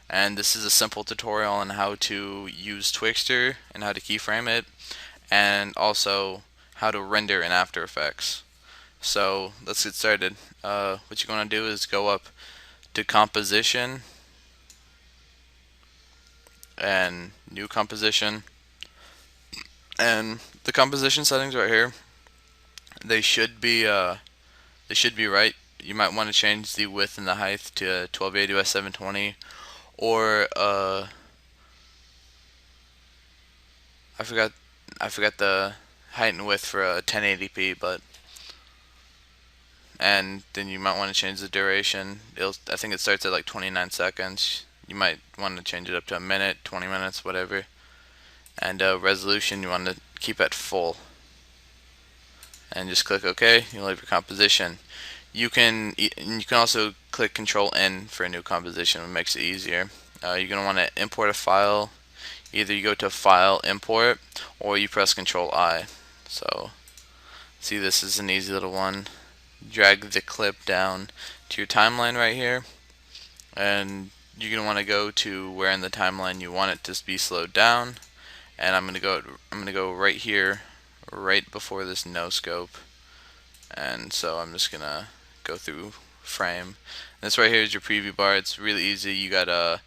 and this is a simple tutorial on how to use Twixtor and how to keyframe it, and also how to render in After Effects. So let's get started. What you're going to do is go up to Composition and New Composition, and the composition settings right here, they should be right. You might want to change the width and the height to 1280 by 720, or I forgot the height and width for a 1080p, but and then you might want to change the duration. I think it starts at like 29 seconds. You might want to change it up to a minute, 20 minutes, whatever. And resolution you want to keep at full. And just click OK. You'll have your composition. You can also click Control N for a new composition, which makes it easier. You're gonna want to import a file. Either you go to File, Import, or you press Control I. So see, this is an easy little one. Drag the clip down to your timeline right here, and you're gonna want to go to where in the timeline you want it to be slowed down. And I'm gonna go right here, right before this no scope. And so I'm just gonna go through frame. This right here is your preview bar. It's really easy. You gotta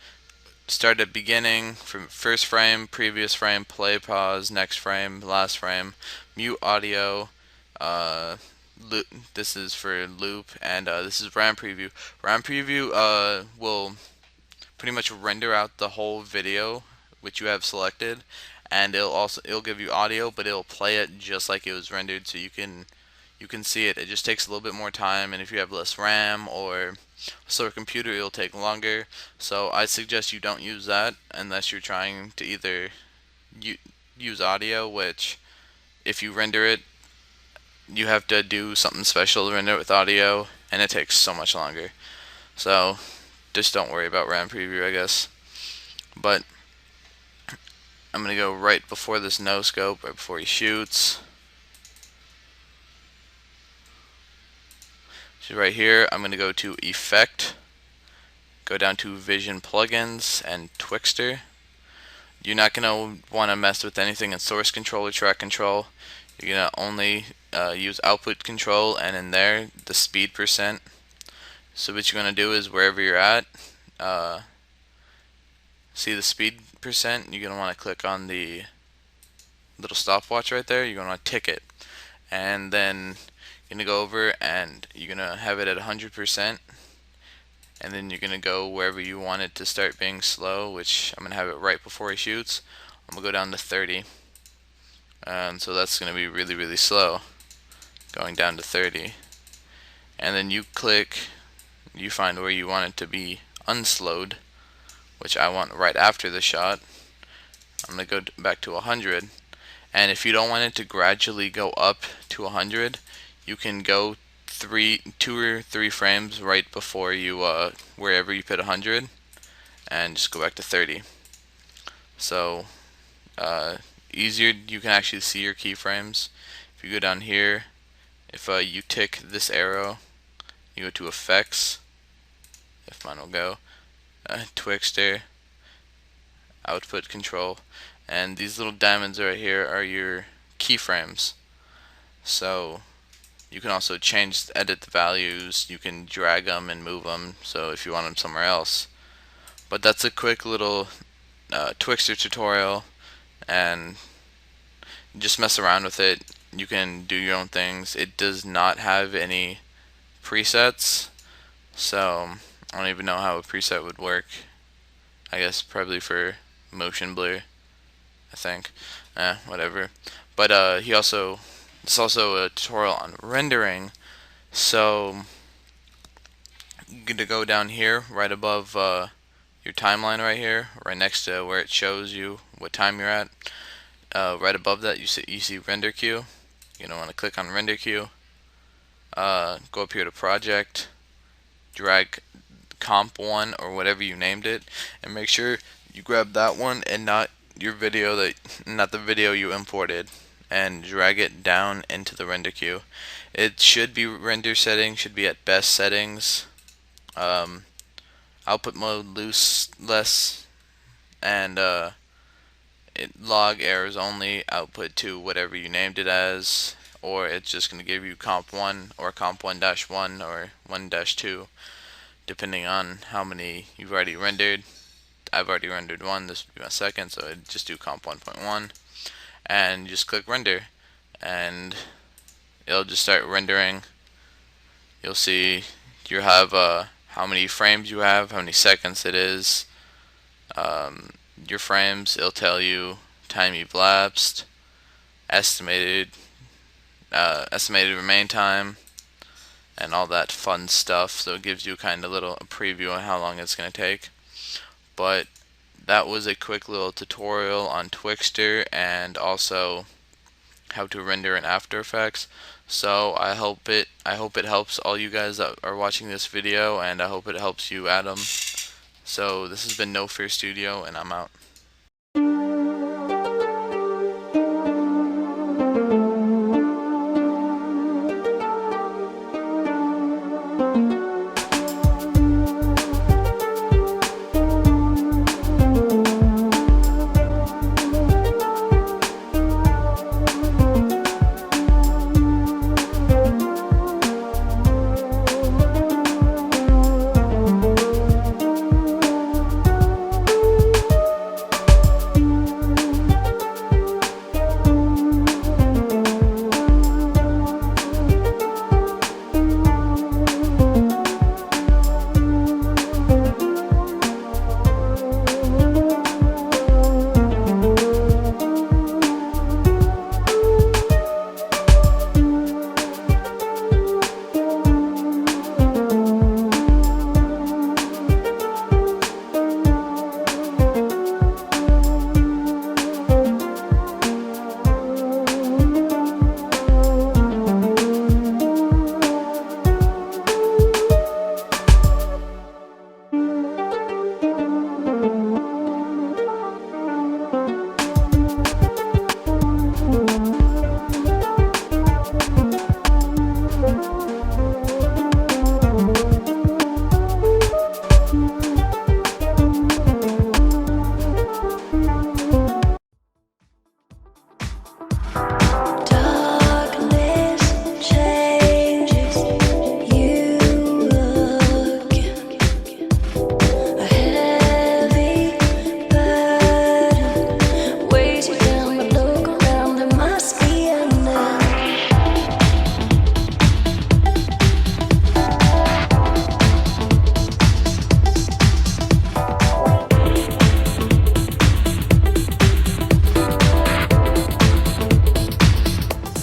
start at beginning, from first frame, previous frame, play, pause, next frame, last frame, mute audio. Loop, this is for loop, and this is RAM preview. RAM preview will pretty much render out the whole video which you have selected, and it'll give you audio, but it'll play it just like it was rendered, so you can see it. It just takes a little bit more time, and if you have less RAM or a slower computer, it'll take longer. So I suggest you don't use that unless you're trying to either use audio, which if you render it, you have to do something special to render it with audio, and it takes so much longer. So just don't worry about RAM preview, I guess. But I'm gonna go right before this no scope, right before he shoots. So right here, I'm gonna go to Effect, go down to Vision Plugins and Twixtor. You're not gonna want to mess with anything in source control or track control. You're gonna only use output control, and in there the speed percent. So what you're gonna do is wherever you're at, see the speed percent, you're gonna want to click on the little stopwatch right there. You're gonna want to tick it, and then you're gonna go over and you're gonna have it at 100%, and then you're gonna go wherever you want it to start being slow, which I'm gonna have it right before he shoots. I'm gonna go down to 30, and so that's gonna be really, really slow, going down to 30. And then you find where you want it to be unslowed, which I want right after the shot. I'm gonna go back to 100, and if you don't want it to gradually go up to 100, you can go 2 or 3 frames right before you wherever you put 100, and just go back to 30. So easier, you can actually see your keyframes. If you go down here, if you tick this arrow, you go to Effects, if mine will go, Twixtor, Output Control, and these little diamonds right here are your keyframes. So you can also edit the values. You can drag them and move them, so if you want them somewhere else. But that's a quick little Twixtor tutorial, and just mess around with it. You can do your own things. It does not have any presets, so I don't even know how a preset would work. I guess probably for motion blur, I think. Whatever. But it's also a tutorial on rendering. So you're gonna go down here, right above your timeline right here, right next to where it shows you what time you're at. Right above that, you see render queue. You're gonna want to click on render queue. Go up here to project, drag comp 1 or whatever you named it, and make sure you grab that one and not the video you imported, and drag it down into the render queue. It should be render settings should be at best settings. output mode less, and log errors only, output to whatever you named it as, or it's just going to give you comp 1 or comp 1-1 or 1-2, depending on how many you've already rendered. I've already rendered one, this would be my second, so I'd just do comp 1.1 and just click render, and it'll just start rendering. You'll see you have how many frames you have, how many seconds it is, your frames. It'll tell you time you've lapsed, estimated remain time, and all that fun stuff. So it gives you kind of a preview on how long it's going to take. But that was a quick little tutorial on Twixtor and also how to render in After Effects. So I hope it helps all you guys that are watching this video, and I hope it helps you, Adam. So this has been No Fear Studio, and I'm out.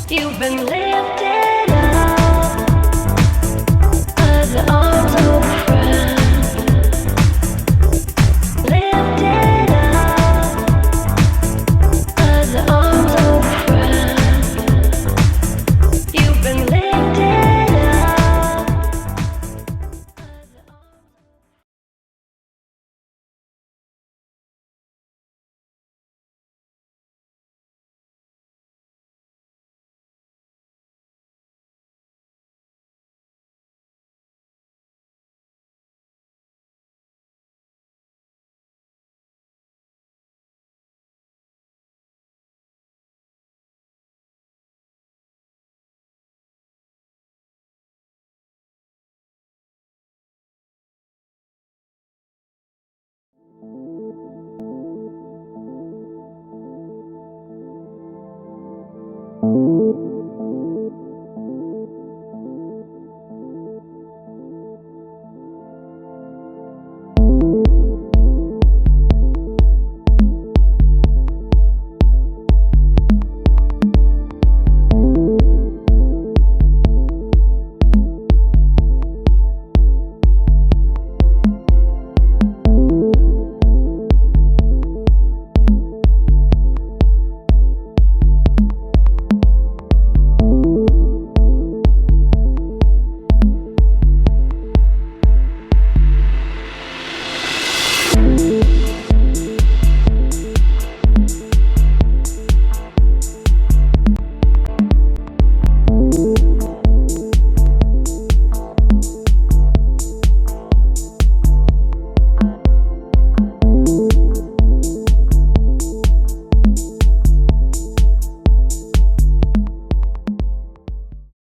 You've been lifted up by the arms of a friend. Lifted up by the arms of a friend. You've been lifted up. Thank you.